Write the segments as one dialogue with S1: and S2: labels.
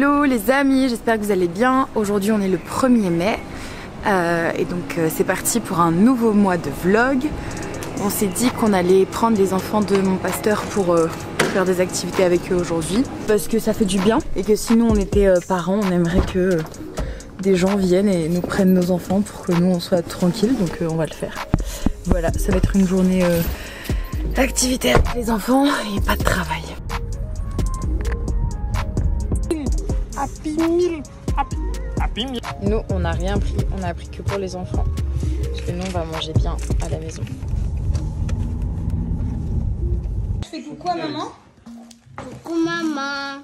S1: Hello les amis, j'espère que vous allez bien. Aujourd'hui on est le 1er mai et donc c'est parti pour un nouveau mois de vlog. On s'est dit qu'on allait prendre les enfants de mon pasteur pour faire des activités avec eux aujourd'hui parce que ça fait du bien et que sinon on était parents, on aimerait que des gens viennent et nous prennent nos enfants pour que nous on soit tranquilles, donc on va le faire. Voilà, ça va être une journée d'activité avec les enfants et pas de travail.
S2: Happy Meal. Happy Meal.
S1: Nous, on n'a rien pris, on a pris que pour les enfants. Parce que nous, on va manger bien à la maison.
S3: Je fais coucou à maman.
S4: Coucou maman.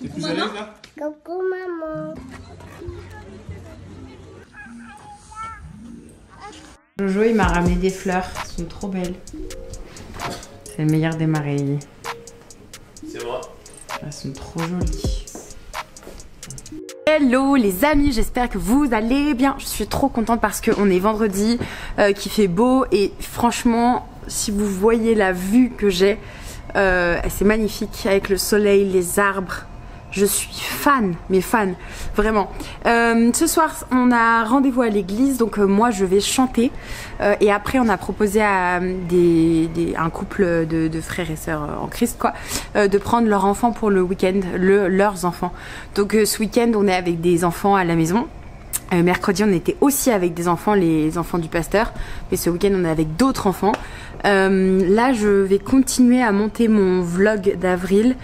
S2: Coucou maman. Là
S4: Coucou maman.
S1: Jojo, il m'a ramené des fleurs, elles sont trop belles. C'est le meilleur des marées.
S2: C'est vrai.
S1: Elles sont trop jolies. Hello les amis, j'espère que vous allez bien. Je suis trop contente parce qu'on est vendredi, qu'il fait beau et franchement, si vous voyez la vue que j'ai, c'est magnifique avec le soleil, les arbres. Je suis fan, mais fan, vraiment. Ce soir, on a rendez-vous à l'église, donc moi je vais chanter. Et après, on a proposé à un couple de frères et sœurs en Christ, quoi, de prendre leurs enfants pour le week-end, leurs enfants. Donc ce week-end, on est avec des enfants à la maison. Mercredi, on était aussi avec des enfants, les enfants du pasteur. Mais ce week-end, on est avec d'autres enfants. Là, je vais continuer à monter mon vlog d'avril.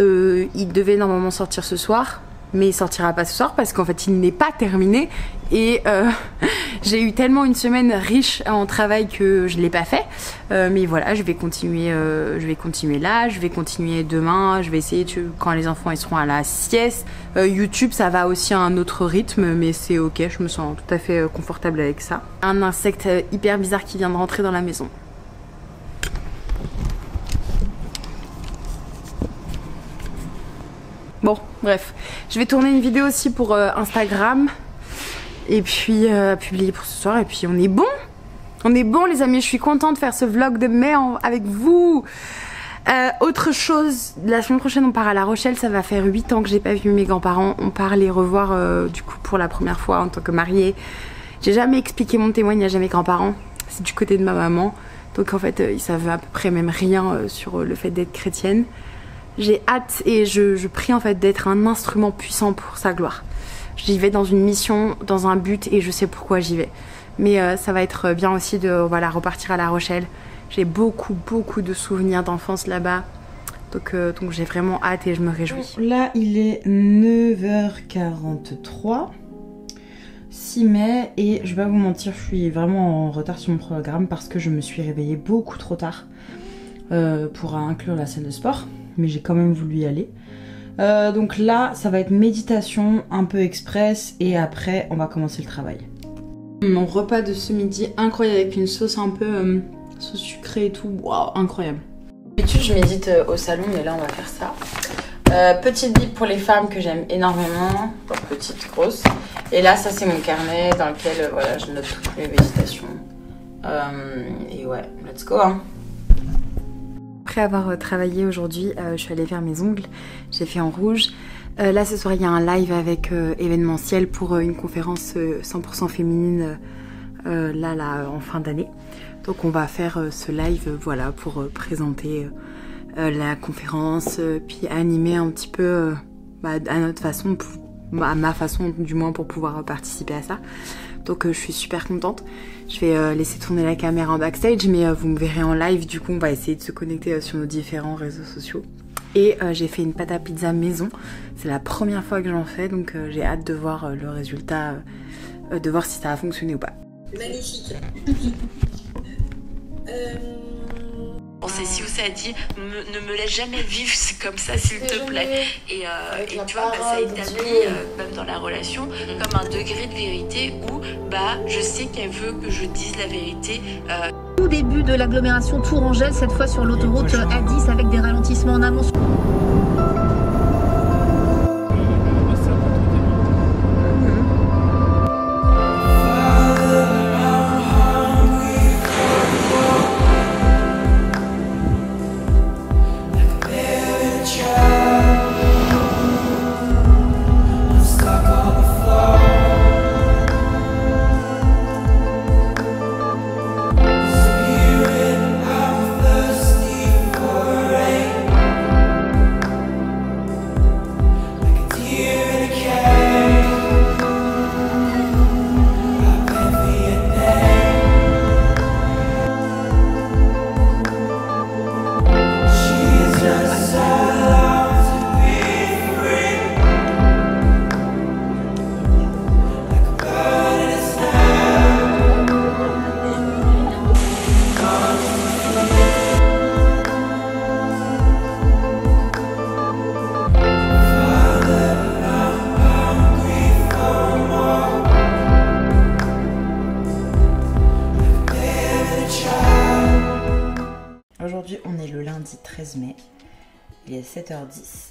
S1: Il devait normalement sortir ce soir, mais il sortira pas ce soir parce qu'en fait il n'est pas terminé et j'ai eu tellement une semaine riche en travail que je l'ai pas fait, mais voilà, je vais continuer là, je vais continuer demain, je vais essayer quand les enfants ils seront à la sieste. YouTube ça va aussi à un autre rythme, mais c'est ok, je me sens tout à fait confortable avec ça. Un insecte hyper bizarre qui vient de rentrer dans la maison. Bon, bref, je vais tourner une vidéo aussi pour Instagram et puis publier pour ce soir et puis on est bon. On est bon les amis, je suis contente de faire ce vlog de mai avec vous. Autre chose, la semaine prochaine on part à La Rochelle, ça va faire 8 ans que j'ai pas vu mes grands-parents. On part les revoir du coup pour la première fois en tant que mariée. J'ai jamais expliqué mon témoignage à mes grands-parents, c'est du côté de ma maman. Donc en fait ils savent à peu près même rien sur le fait d'être chrétienne. J'ai hâte et je prie en fait d'être un instrument puissant pour sa gloire. J'y vais dans une mission, dans un but et je sais pourquoi j'y vais. Mais ça va être bien aussi de voilà, repartir à La Rochelle. J'ai beaucoup de souvenirs d'enfance là-bas. Donc j'ai vraiment hâte et je me réjouis. Là il est 9h43. 6 mai et je vais pas vous mentir, je suis vraiment en retard sur mon programme parce que je me suis réveillée beaucoup trop tard pour inclure la salle de sport. Mais j'ai quand même voulu y aller. Donc là, ça va être méditation un peu express et après, on va commencer le travail. Mon repas de ce midi, incroyable, avec une sauce un peu sauce sucrée et tout. Waouh, incroyable. D'habitude, je médite au salon, mais là, on va faire ça. Petite bible pour les femmes que j'aime énormément. Petite, grosse. Et là, ça, c'est mon carnet dans lequel voilà, je note toutes mes méditations. Et ouais, let's go, hein. Après avoir travaillé aujourd'hui, je suis allée faire mes ongles, j'ai fait en rouge. Là ce soir il y a un live avec événementiel pour une conférence 100% féminine là en fin d'année. Donc on va faire ce live voilà, pour présenter la conférence, puis animer un petit peu à notre façon, à ma façon du moins pour pouvoir participer à ça. Donc je suis super contente. Je vais laisser tourner la caméra en backstage, mais vous me verrez en live. Du coup on va essayer de se connecter sur nos différents réseaux sociaux. Et j'ai fait une pâte à pizza maison. C'est la première fois que j'en fais, donc j'ai hâte de voir le résultat, de voir si ça a fonctionné ou pas.
S3: Magnifique.
S5: Si vous a dit ne me laisse jamais vivre comme ça s'il te plaît et tu vois ça établit même dans la relation comme un degré de vérité où je sais qu'elle veut que je dise la vérité.
S6: Tout début de l'agglomération Tourangelle, cette fois sur l'autoroute A10 avec des ralentissements en amont.
S1: 13 mai. Il est 7h10.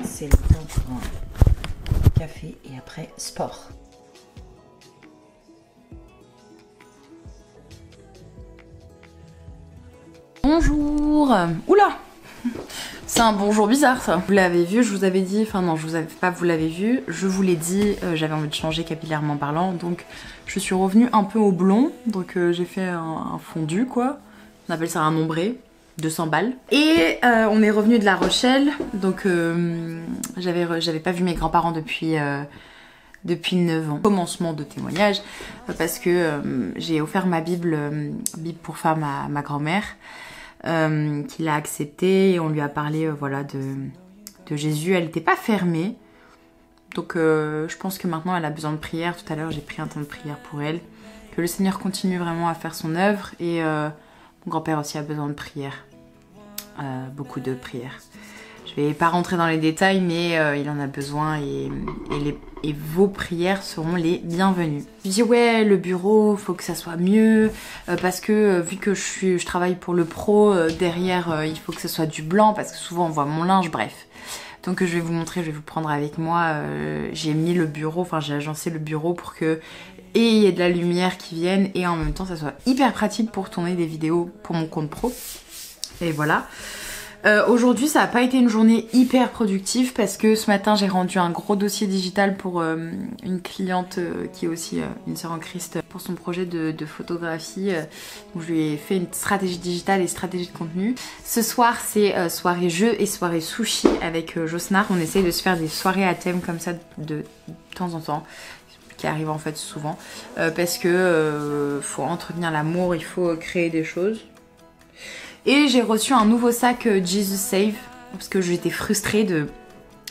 S1: C'est le temps pour un café et après sport. Bonjour. Oula, c'est un bonjour bizarre ça. Vous l'avez vu, je vous avais dit, enfin non, je vous avais pas, vous l'avez vu, je vous l'ai dit, j'avais envie de changer capillairement parlant, donc je suis revenue un peu au blond, donc j'ai fait un fondu quoi, on appelle ça un ombré, 200 balles. Et on est revenu de La Rochelle, donc j'avais pas vu mes grands-parents depuis 9 ans. Commencement de témoignage, parce que j'ai offert ma Bible pour femme à ma grand-mère, qui l'a acceptée, et on lui a parlé voilà, de Jésus. Elle n'était pas fermée, donc je pense que maintenant elle a besoin de prière. Tout à l'heure j'ai pris un temps de prière pour elle, que le Seigneur continue vraiment à faire son œuvre, et mon grand-père aussi a besoin de prière, beaucoup de prière. Je vais pas rentrer dans les détails, mais il en a besoin, et vos prières seront les bienvenues. Je dis ouais, le bureau, faut que ça soit mieux, parce que vu que je travaille pour le pro, derrière il faut que ça soit du blanc, parce que souvent on voit mon linge, bref. Donc je vais vous montrer, je vais vous prendre avec moi, j'ai mis le bureau, enfin j'ai agencé le bureau pour que il y ait de la lumière qui vienne, et en même temps ça soit hyper pratique pour tourner des vidéos pour mon compte pro. Et voilà. Aujourd'hui ça n'a pas été une journée hyper productive, parce que ce matin j'ai rendu un gros dossier digital pour une cliente qui est aussi une sœur en Christ, pour son projet de photographie, où je lui ai fait une stratégie digitale et stratégie de contenu. Ce soir c'est soirée jeux et soirée sushi avec Josnar. On essaye de se faire des soirées à thème comme ça de temps en temps, qui arrive en fait souvent, parce que faut entretenir l'amour, il faut créer des choses. Et j'ai reçu un nouveau sac Jesus Save, parce que j'étais frustrée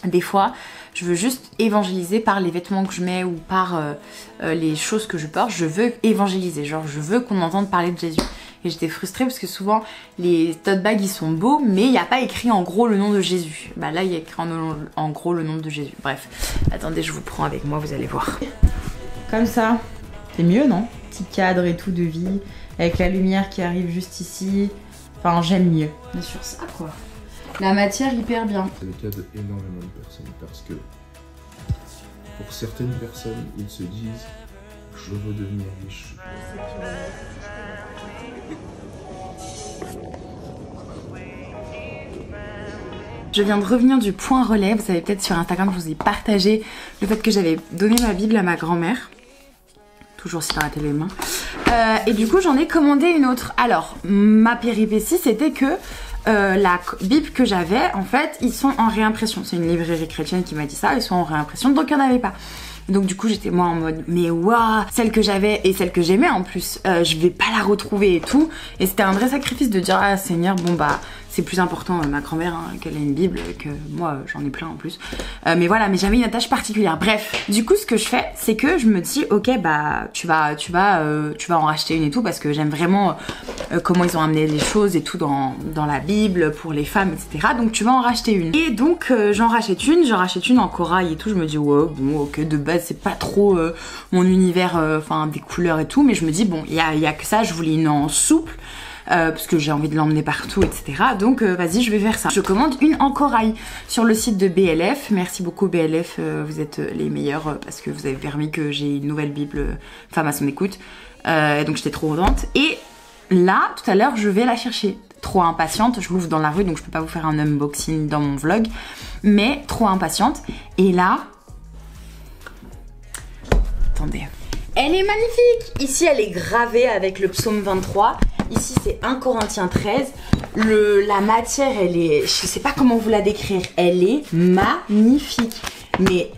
S1: des fois, je veux juste évangéliser par les vêtements que je mets, ou par les choses que je porte. Je veux évangéliser, genre je veux qu'on entende parler de Jésus. Et j'étais frustrée parce que souvent les tote bags ils sont beaux, mais il n'y a pas écrit en gros le nom de Jésus. Bah là il y a écrit en gros le nom de Jésus. Bref, attendez, je vous prends avec moi, vous allez voir. Comme ça, c'est mieux non? Petit cadre et tout de vie, avec la lumière qui arrive juste ici. Enfin, j'aime mieux. Mais sur ça, quoi. La matière, hyper bien.
S7: C'est le cas d'énormément de personnes, parce que pour certaines personnes, ils se disent « je veux devenir riche ».
S1: Je viens de revenir du point relais. Vous savez peut-être sur Instagram, je vous ai partagé le fait que j'avais donné ma Bible à ma grand-mère. Toujours si dans la télé main. Et du coup j'en ai commandé une autre. Alors ma péripétie c'était que la Bible que j'avais, en fait ils sont en réimpression. C'est une librairie chrétienne qui m'a dit ça, ils sont en réimpression, donc il n'y en avait pas. Donc du coup j'étais moi en mode mais waouh, celle que j'avais et celle que j'aimais en plus, je vais pas la retrouver et tout. Et c'était un vrai sacrifice de dire ah Seigneur, bon bah c'est plus important ma grand-mère hein, qu'elle ait une Bible, que moi j'en ai plein en plus. Mais voilà, mais j'avais une attache particulière. Bref, du coup ce que je fais c'est que je me dis ok bah tu vas en racheter une et tout, parce que j'aime vraiment comment ils ont amené les choses et tout dans la Bible pour les femmes etc. Donc tu vas en racheter une. Et donc j'en rachète une en corail et tout. Je me dis ouais bon ok, de base c'est pas trop mon univers, enfin des couleurs et tout, mais je me dis bon il y a que ça, je voulais une en souple. Parce que j'ai envie de l'emmener partout etc. Donc vas-y je vais faire ça. Je commande une en corail sur le site de BLF. Merci beaucoup BLF, vous êtes les meilleurs, parce que vous avez permis que j'ai une nouvelle Bible femme à son écoute, donc j'étais trop contente. Et là tout à l'heure je vais la chercher, trop impatiente, je l'ouvre dans la rue donc je peux pas vous faire un unboxing dans mon vlog, mais trop impatiente. Et là attendez, elle est magnifique. Ici elle est gravée avec le psaume 23. Ici c'est 1 Corinthiens 13. La matière elle est, je sais pas comment vous la décrire, elle est magnifique. Mais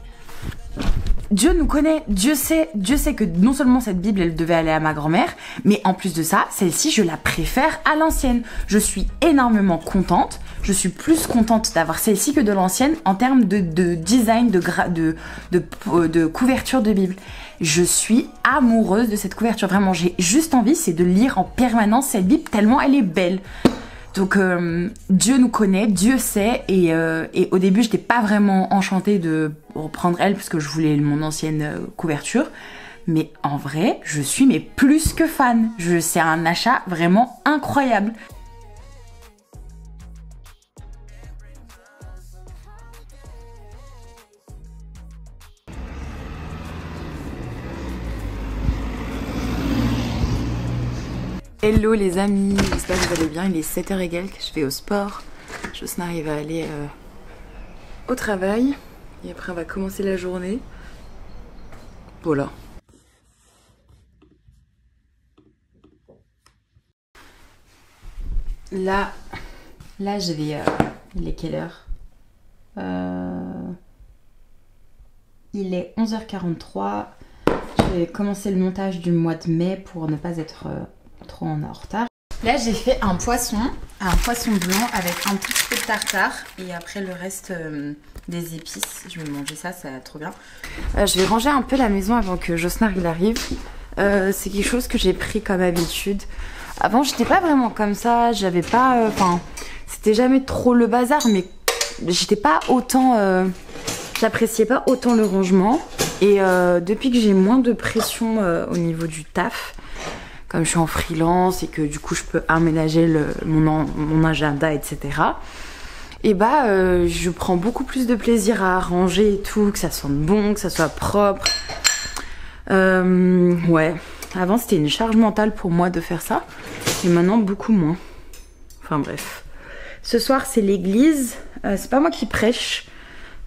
S1: Dieu nous connaît, Dieu sait que non seulement cette Bible elle devait aller à ma grand-mère, mais en plus de ça, celle-ci je la préfère à l'ancienne. Je suis énormément contente, je suis plus contente d'avoir celle-ci que de l'ancienne en termes de design, de couverture de Bible. Je suis amoureuse de cette couverture, vraiment j'ai juste envie, c'est de lire en permanence cette Bible tellement elle est belle. Donc Dieu nous connaît, Dieu sait, et au début j'étais pas vraiment enchantée de reprendre elle parce que je voulais mon ancienne couverture, mais en vrai je suis plus que fan. C'est un achat vraiment incroyable. Hello les amis, j'espère que vous allez bien, il est 7h et quelques, je vais au sport. Josnar il va aller au travail et après on va commencer la journée. Voilà. Là je vais... il est quelle heure? Il est 11h43. Je vais commencer le montage du mois de mai pour ne pas être trop en retard. Là j'ai fait un poisson blanc avec un tout petit peu de tartare et après le reste des épices. Je vais manger ça, ça va trop bien. Je vais ranger un peu la maison avant que Josnar il arrive. C'est quelque chose que j'ai pris comme habitude. Avant j'étais pas vraiment comme ça, j'avais pas... Enfin, c'était jamais trop le bazar, mais j'étais pas autant... J'appréciais pas autant le rangement. Et depuis que j'ai moins de pression au niveau du taf, comme je suis en freelance et que du coup je peux aménager mon agenda, etc. Et bah je prends beaucoup plus de plaisir à ranger et tout, que ça sente bon, que ça soit propre. Ouais, avant c'était une charge mentale pour moi de faire ça, et maintenant beaucoup moins. Enfin bref. Ce soir c'est l'église, c'est pas moi qui prêche.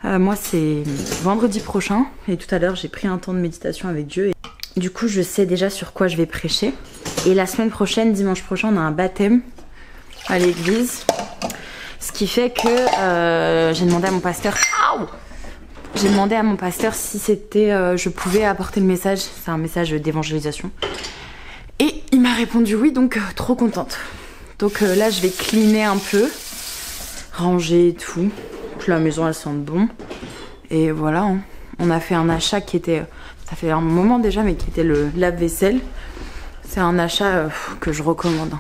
S1: Moi c'est vendredi prochain et tout à l'heure j'ai pris un temps de méditation avec Dieu et du coup je sais déjà sur quoi je vais prêcher. Et la semaine prochaine, dimanche prochain, on a un baptême à l'église. Ce qui fait que j'ai demandé à mon pasteur... J'ai demandé à mon pasteur si c'était... je pouvais apporter le message. C'est un message d'évangélisation. Et il m'a répondu oui, donc trop contente. Donc là je vais cleaner un peu, ranger et tout. Que la maison elle sente bon. Et voilà, hein. On a fait un achat qui était... Ça fait un moment déjà, mais qui était le lave-vaisselle. C'est un achat que je recommande.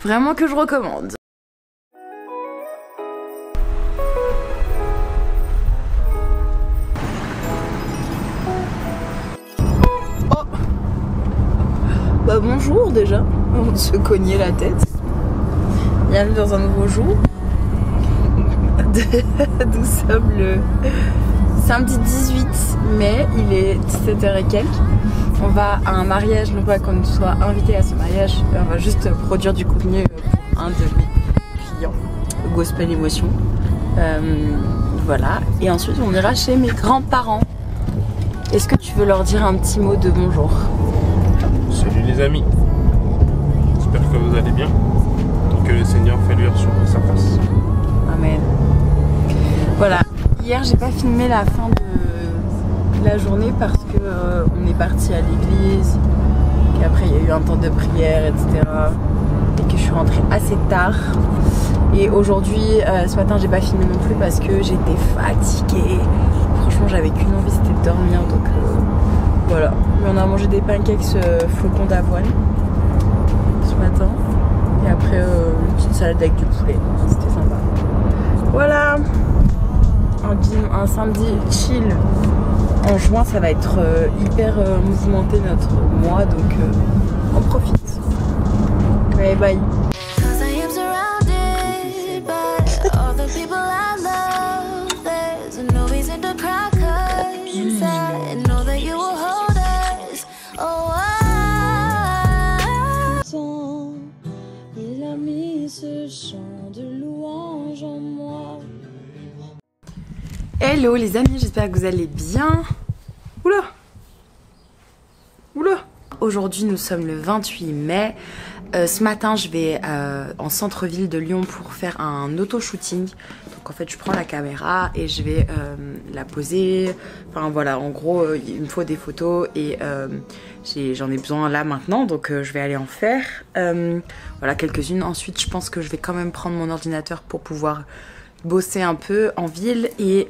S1: Vraiment que je recommande. Oh, bah bonjour déjà. On se cognait la tête. Bienvenue dans un nouveau jour. Nous sommes le samedi 18 mai, il est 17h et quelques. On va à un mariage, non pas qu'on soit invité à ce mariage, on va juste produire du contenu pour un de mes clients, Gospel Émotion. Voilà, et ensuite on ira chez mes grands-parents. Est-ce que tu veux leur dire un petit mot de bonjour?
S2: Salut les amis, j'espère que vous allez bien, que le Seigneur fait luire sur sa face.
S1: Amen. Voilà, hier j'ai pas filmé la fin de la journée parce que on est parti à l'église, qu'après il y a eu un temps de prière, etc. Et que je suis rentrée assez tard. Et aujourd'hui, ce matin j'ai pas filmé non plus parce que j'étais fatiguée. Franchement j'avais qu'une envie, c'était de dormir, donc voilà. Mais on a mangé des pancakes flocons d'avoine ce matin. Et après une petite salade avec du poulet, c'était sympa. Voilà, un samedi chill. En juin ça va être hyper mouvementé notre mois, donc on profite. Bye bye.
S3: Il a mis ce chant de louange en moi.
S1: Hello les amis, j'espère que vous allez bien. Oula. Oula. Aujourd'hui nous sommes le 28 mai. Ce matin je vais en centre-ville de Lyon pour faire un auto-shooting. Donc en fait je prends la caméra et je vais la poser. Enfin voilà, en gros il me faut des photos et j'en ai besoin là maintenant, donc je vais aller en faire. Voilà quelques-unes. Ensuite je pense que je vais quand même prendre mon ordinateur pour pouvoir bosser un peu en ville et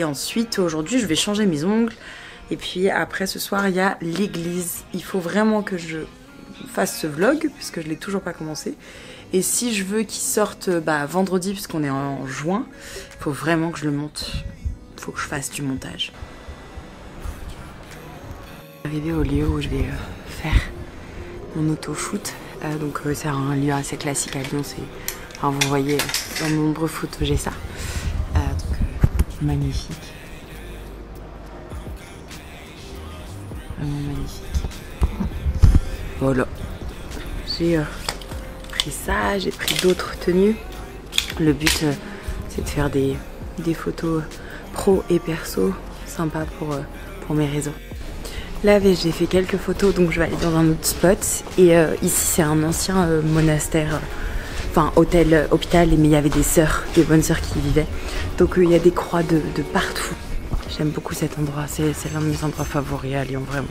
S1: ensuite aujourd'hui je vais changer mes ongles et puis après ce soir il y a l'église. Il faut vraiment que je fasse ce vlog puisque je l'ai toujours pas commencé et si je veux qu'il sorte vendredi puisqu'on est en juin, il faut vraiment que je le monte, il faut que je fasse du montage. Arrivé au lieu où je vais faire mon auto-shoot, donc c'est un lieu assez classique à Lyon, enfin, vous voyez dans de nombreuses photos j'ai ça, magnifique, vraiment magnifique. Voilà, J'ai pris ça, j'ai pris d'autres tenues. Le but c'est de faire des photos pro et perso sympas pour mes réseaux. Là j'ai fait quelques photos, donc je vais aller dans un autre spot. Et ici c'est un ancien monastère, enfin hôtel, hôpital, mais il y avait des sœurs, des bonnes sœurs qui y vivaient. Donc il y a des croix de partout. J'aime beaucoup cet endroit, c'est l'un de mes endroits favoris à Lyon, vraiment.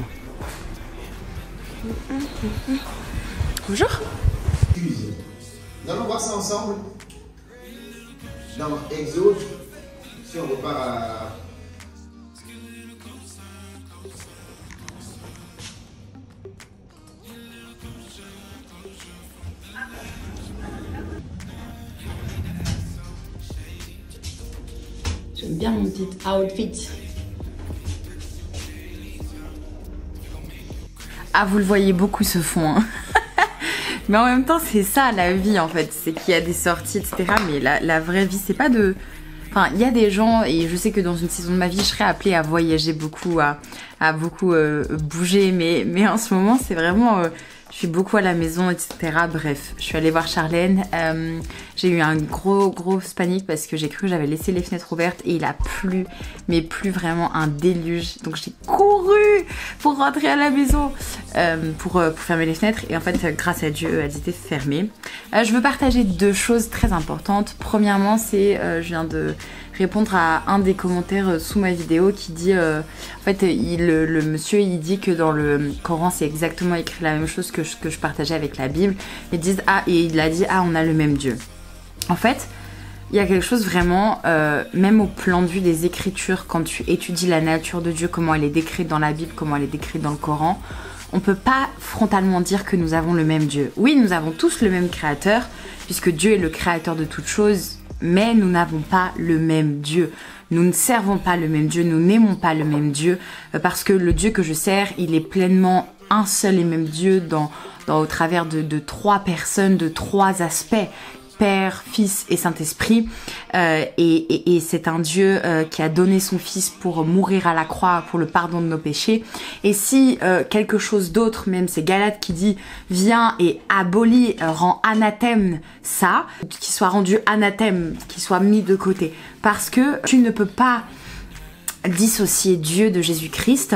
S1: Bonjour.
S8: Nous allons voir ça ensemble. Dans Exode, si on repart à...
S1: J'aime bien mon petit outfit. Ah, vous le voyez beaucoup ce fond. Hein. Mais en même temps, c'est ça la vie en fait. C'est qu'il y a des sorties, etc. Mais la vraie vie, c'est pas de... Enfin, il y a des gens, et je sais que dans une saison de ma vie, je serais appelée à voyager beaucoup, à beaucoup bouger. Mais en ce moment, c'est vraiment... je suis beaucoup à la maison, etc. Bref, je suis allée voir Charlène. J'ai eu un gros panique parce que j'ai cru que j'avais laissé les fenêtres ouvertes et il a plu, mais plus vraiment un déluge. Donc j'ai couru pour rentrer à la maison pour fermer les fenêtres. Et en fait, grâce à Dieu, elles étaient fermées. Je veux partager deux choses très importantes. Premièrement, c'est je viens de répondre à un des commentaires sous ma vidéo qui dit en fait le monsieur il dit que dans le Coran c'est exactement écrit la même chose que je partageais avec la Bible. Ils disent et il a dit on a le même Dieu. En fait il y a quelque chose vraiment même au plan de vue des écritures, quand tu étudies la nature de Dieu, comment elle est décrite dans la Bible, comment elle est décrite dans le Coran, on peut pas frontalement dire que nous avons le même Dieu. Oui, nous avons tous le même créateur puisque Dieu est le créateur de toutes choses, mais nous n'avons pas le même Dieu. Nous ne servons pas le même Dieu, nous n'aimons pas le même Dieu, parce que le Dieu que je sers, il est pleinement un seul et même Dieu au travers de trois personnes, de trois aspects. Père, Fils et Saint-Esprit, et c'est un Dieu qui a donné son Fils pour mourir à la croix pour le pardon de nos péchés. Et si quelque chose d'autre, même c'est Galate qui dit vient et abolit, rend anathème ça, qu'il soit rendu anathème, qu'il soit mis de côté, parce que tu ne peux pas dissocier Dieu de Jésus-Christ,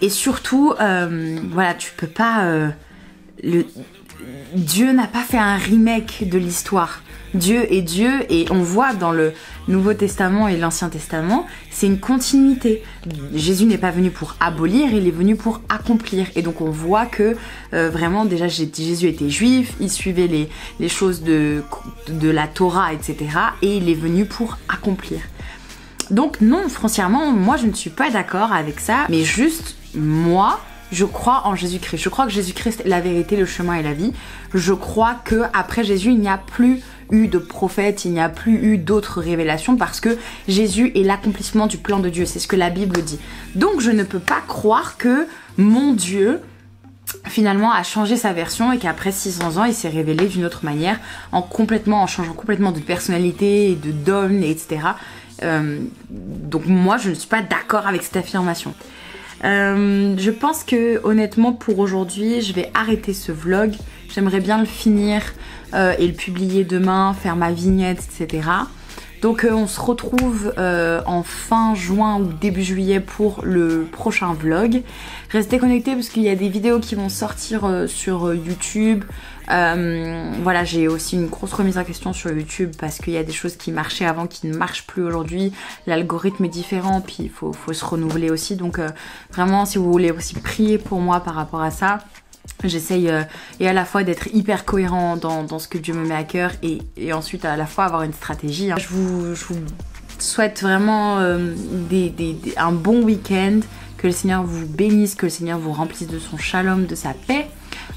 S1: et surtout voilà, tu peux pas Dieu n'a pas fait un remake de l'histoire. Dieu est Dieu, et on voit dans le Nouveau Testament et l'Ancien Testament, c'est une continuité. Jésus n'est pas venu pour abolir, il est venu pour accomplir. Et donc on voit que vraiment déjà Jésus était juif, il suivait les choses de la Torah, etc. Et il est venu pour accomplir. Donc non, foncièrement, moi je ne suis pas d'accord avec ça, mais juste moi... Je crois en Jésus-Christ. Je crois que Jésus-Christ est la vérité, le chemin et la vie. Je crois que après Jésus, il n'y a plus eu de prophète, il n'y a plus eu d'autres révélations, parce que Jésus est l'accomplissement du plan de Dieu. C'est ce que la Bible dit. Donc je ne peux pas croire que mon Dieu finalement a changé sa version et qu'après 600 ans il s'est révélé d'une autre manière, en changeant complètement de personnalité, de donne, etc. Donc moi je ne suis pas d'accord avec cette affirmation. Je pense que honnêtement pour aujourd'hui je vais arrêter ce vlog. J'aimerais bien le finir et le publier demain, faire ma vignette, etc. Donc on se retrouve en fin juin ou début juillet pour le prochain vlog. Restez connectés parce qu'il y a des vidéos qui vont sortir sur YouTube. Voilà, j'ai aussi une grosse remise en question sur YouTube parce qu'il y a des choses qui marchaient avant qui ne marchent plus aujourd'hui. L'algorithme est différent, puis il faut se renouveler aussi. Donc vraiment, si vous voulez aussi prier pour moi par rapport à ça, j'essaye et à la fois d'être hyper cohérent dans ce que Dieu me met à cœur et ensuite à la fois avoir une stratégie. Je vous souhaite vraiment un bon week-end, que le Seigneur vous bénisse, que le Seigneur vous remplisse de son shalom, de sa paix.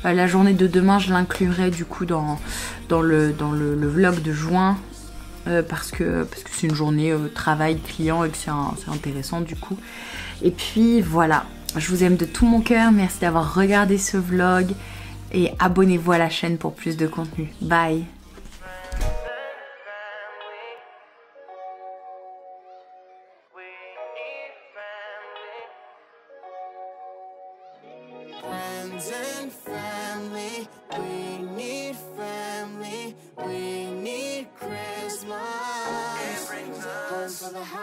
S1: La journée de demain, je l'inclurai du coup dans le vlog de juin parce que c'est une journée travail client et que c'est intéressant du coup. Et puis voilà, je vous aime de tout mon cœur, merci d'avoir regardé ce vlog et abonnez-vous à la chaîne pour plus de contenu. Bye.
S9: Friends and family, we
S3: for the